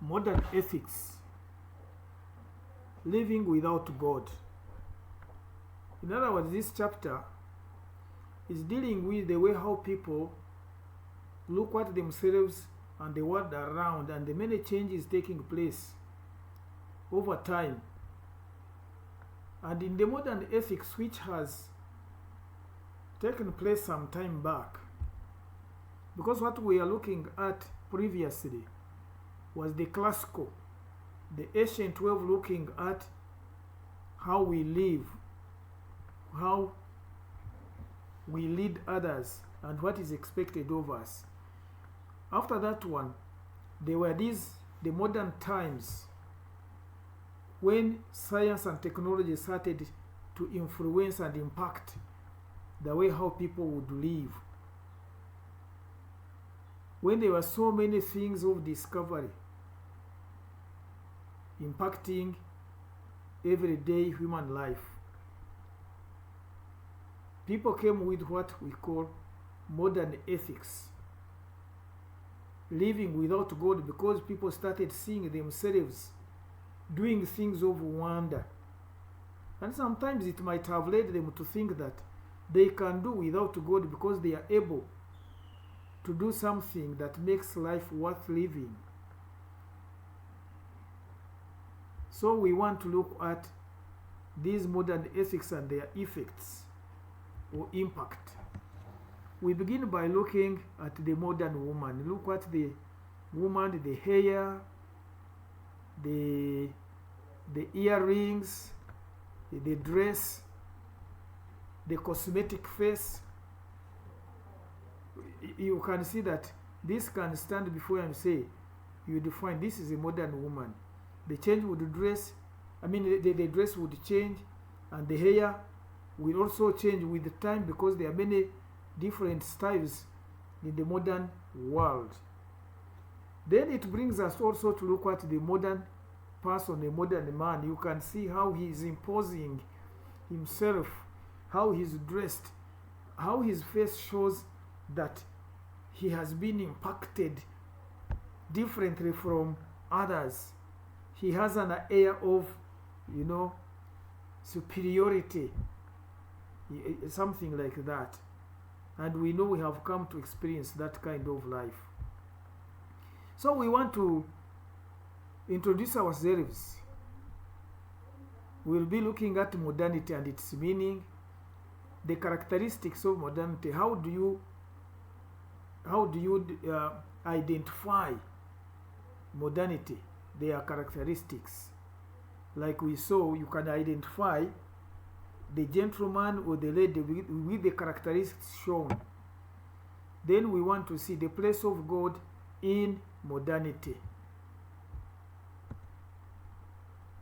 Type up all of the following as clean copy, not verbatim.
modern ethics, living without God. In other words, this chapter is dealing with the way how people look at themselves and the world around, and the many changes taking place over time. And in the modern ethics, which has taken place some time back, because what we are looking at previously was the classical, the ancient way of looking at how we live, how we lead others, and what is expected of us. After that one, there were the modern times, when science and technology started to influence and impact the way how people would live. When there were so many things of discovery impacting everyday human life, people came with what we call modern ethics, living without God, because people started seeing themselves doing things of wonder. And sometimes it might have led them to think that they can do without God because they are able to do something that makes life worth living. So we want to look at these modern ethics and their effects or impact. We begin by looking at the modern woman. Look at the woman, the hair, the earrings, the dress, the cosmetic face. You can see that this can stand before you and say, you define this is a modern woman. The change would dress, the dress would change, and the hair will also change with the time, because there are many different styles in the modern world. Then it brings us also to look at the modern person, a modern man. You can see how he is imposing himself, how he's dressed, how his face shows that he has been impacted differently from others. He has an air of, superiority, something like that. And we know we have come to experience that kind of life. So we want to introduce ourselves. We'll be looking at modernity and its meaning, the characteristics of modernity. How do you identify modernity, their characteristics? Like we saw, you can identify the gentleman or the lady with the characteristics shown. Then we want to see the place of God in modernity,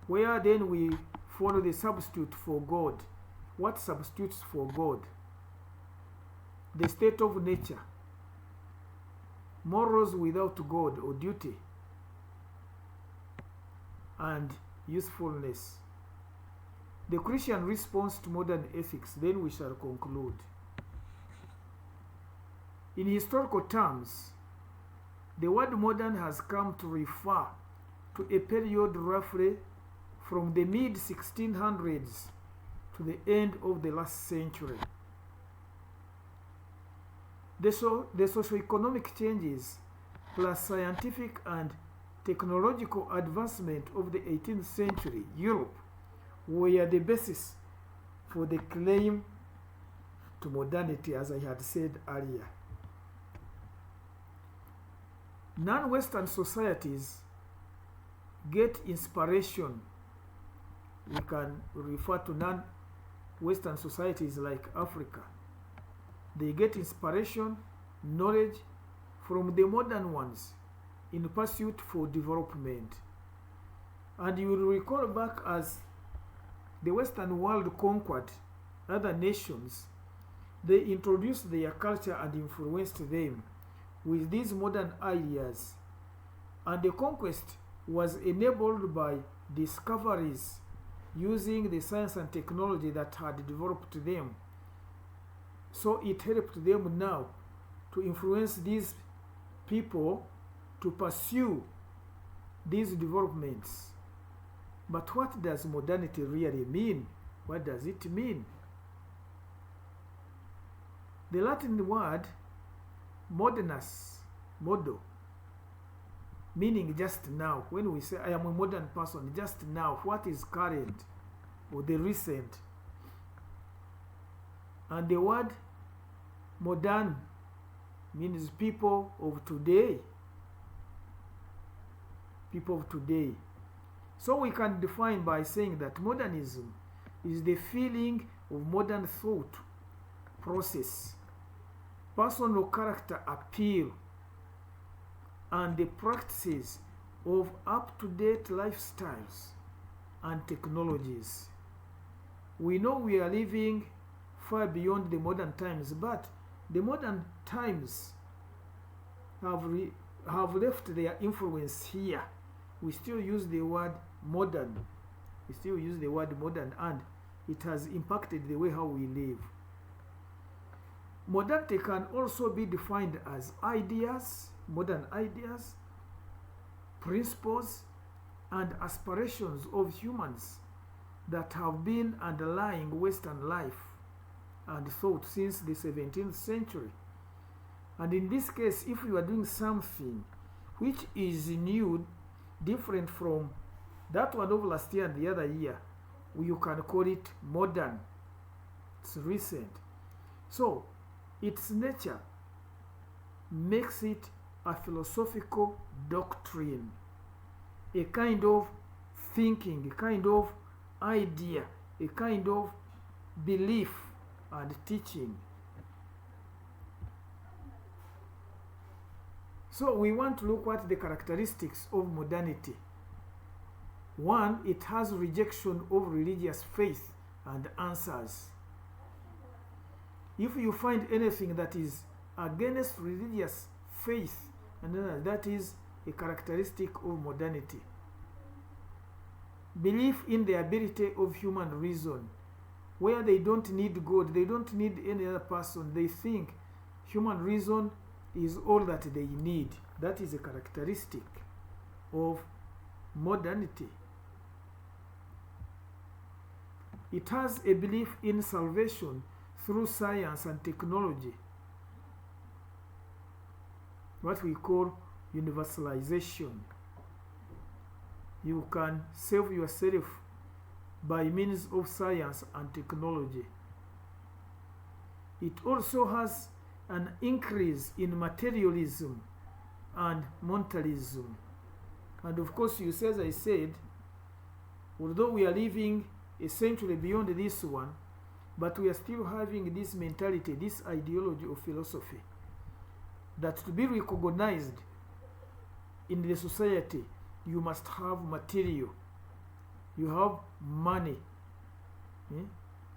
where then we follow the substitute for God. What substitutes for God? The state of nature, morals without God or duty, and usefulness. The Christian response to modern ethics, then we shall conclude. In historical terms, the word modern has come to refer to a period roughly from the mid-1600s to the end of the last century. The socio-economic changes plus scientific and technological advancement of the 18th century Europe were the basis for the claim to modernity, as I had said earlier. Non-Western societies get inspiration. We can refer to non-Western societies like Africa. They get inspiration, knowledge from the modern ones in pursuit for development. And you will recall back as the Western world conquered other nations, they introduced their culture and influenced them with these modern ideas. And the conquest was enabled by discoveries using the science and technology that had developed them. So it helped them now to influence these people to pursue these developments. But what does modernity really mean? What does it mean? The Latin word modernus, modo, meaning just now. When we say I am a modern person, just now, what is current or the recent. And the word modern means people of today. People of today. So we can define by saying that modernism is the feeling of modern thought process, personal character appeal, and the practices of up-to-date lifestyles and technologies. We know we are living far beyond the modern times, but the modern times have left their influence here. We still use the word modern. We still use the word modern, and it has impacted the way how we live. Modernity can also be defined as ideas, modern ideas, principles, and aspirations of humans that have been underlying Western life and thought since the 17th century. And in this case, if you are doing something which is new, different from that one of last year and the other year, you can call it modern. It's recent. So, its nature makes it a philosophical doctrine, a kind of thinking, a kind of idea, a kind of belief and teaching. So we want to look at the characteristics of modernity. One, it has rejection of religious faith and answers. If you find anything that is against religious faith, and that is a characteristic of modernity. Belief in the ability of human reason, where they don't need God, they don't need any other person, they think human reason is all that they need. That is a characteristic of modernity. It has a belief in salvation through science and technology, what we call universalization. You can save yourself by means of science and technology. It also has an increase in materialism and mentalism. And of course, you see, as I said, although we are living a century beyond this one, but we are still having this mentality, this ideology of philosophy, that to be recognized in the society, you must have material, you have money.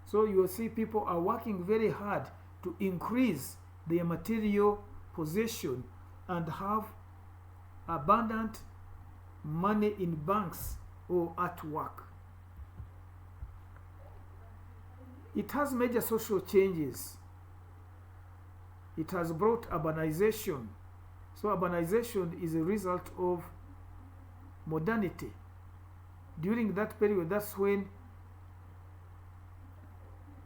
So you will see people are working very hard to increase their material possession and have abundant money in banks or at work. It has major social changes. It has brought urbanization. So urbanization is a result of modernity. During that period, that's when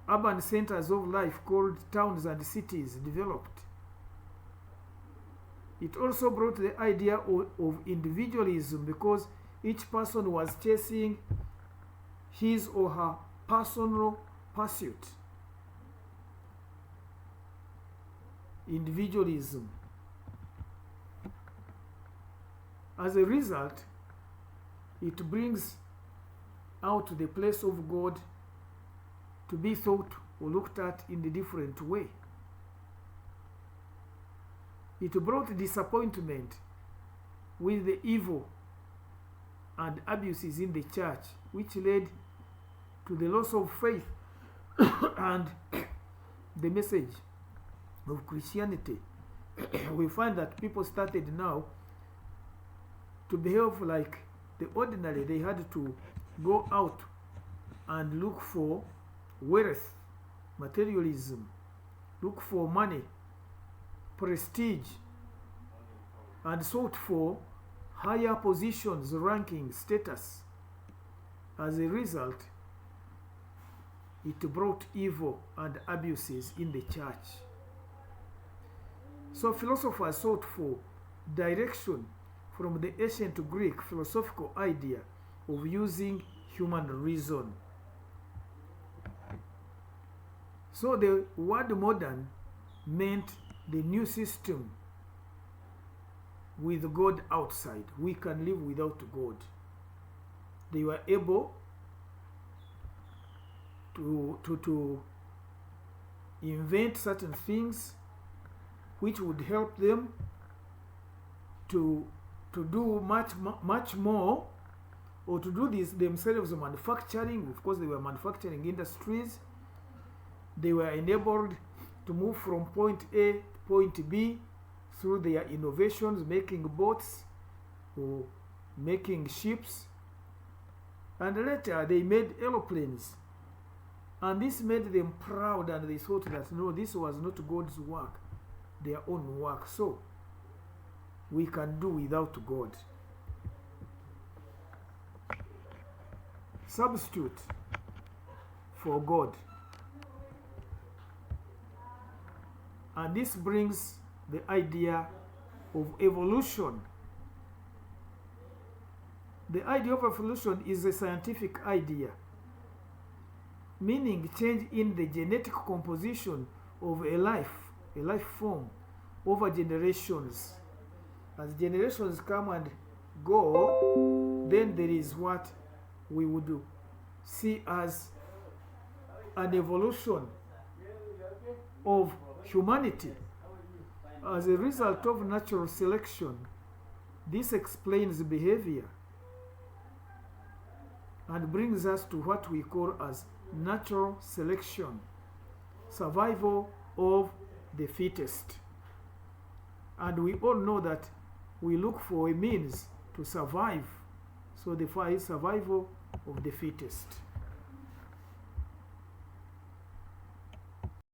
urban centers of life called towns and cities developed. It also brought the idea of individualism, because each person was chasing his or her personal pursuit. Individualism. As a result, it brings out the place of God to be thought or looked at in a different way. It brought disappointment with the evil and abuses in the church, which led to the loss of faith and the message of Christianity. We find that people started now to behave like the ordinary. They had to go out and look for wealth, materialism, look for money, prestige, and sought for higher positions, ranking, status. As a result, it brought evil and abuses in the church. So philosophers sought for direction from the ancient Greek philosophical idea of using human reason. So the word modern meant the new system with God outside. We can live without God. They were able to invent certain things which would help them to do much more, or to do this themselves manufacturing. Of course, they were manufacturing industries. They were enabled to move from point A to point B through their innovations, making boats or making ships. And later they made aeroplanes. And this made them proud, and they thought that no, this was not God's work, their own work. So we can do without God. Substitute for God. And this brings the idea of evolution. The idea of evolution is a scientific idea, meaning change in the genetic composition of a life form over generations. As generations come and go, then there is what we would see as an evolution of humanity. As a result of natural selection, this explains behavior and brings us to what we call as natural selection, survival of the fittest. And we all know that we look for a means to survive, so the survival of the fittest.